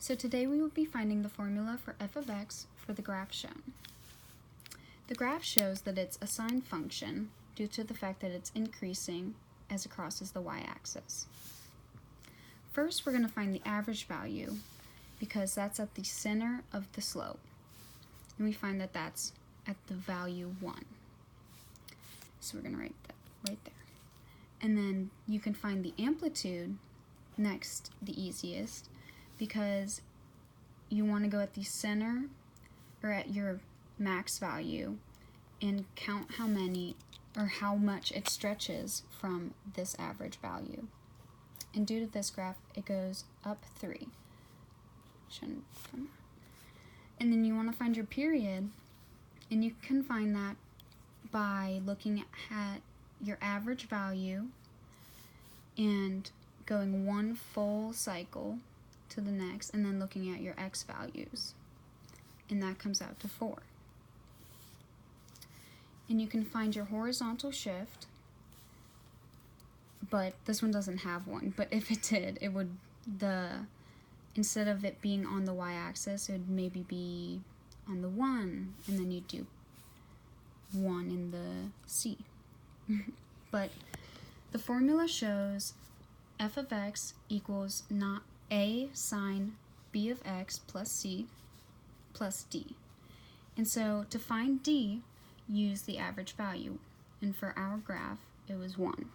So today we will be finding the formula for f of x for the graph shown. The graph shows that it's a sine function due to the fact that it's increasing as it crosses the y-axis. First, we're going to find the average value because that's at the center of the slope. And we find that that's at the value 1. So we're going to write that right there. And then you can find the amplitude next, the easiest, because you want to go at the center or at your max value and count how many or how much it stretches from this average value. And due to this graph, it goes up 3. And then you want to find your period, and you can find that by looking at your average value and going one full cycle to the next, and then looking at your x values, and that comes out to 4. And you can find your horizontal shift, but this one doesn't have one, but if it did, it would, instead of it being on the y-axis, it would maybe be on the 1, and then you'd do 1 in the c. But the formula shows f of x equals not a sine b of x plus c plus d. And so to find d, use the average value. And for our graph, it was 1.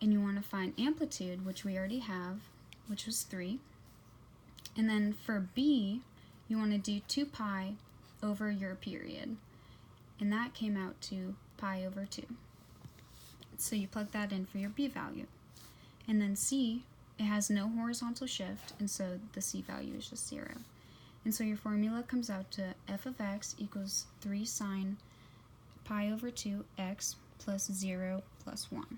And you want to find amplitude, which we already have, which was 3. And then for b, you want to do 2 pi over your period. And that came out to pi over 2. So you plug that in for your b value. And then c, it has no horizontal shift, and so the c value is just 0. And so your formula comes out to f of x equals 3 sine pi over 2 x plus 0 plus 1.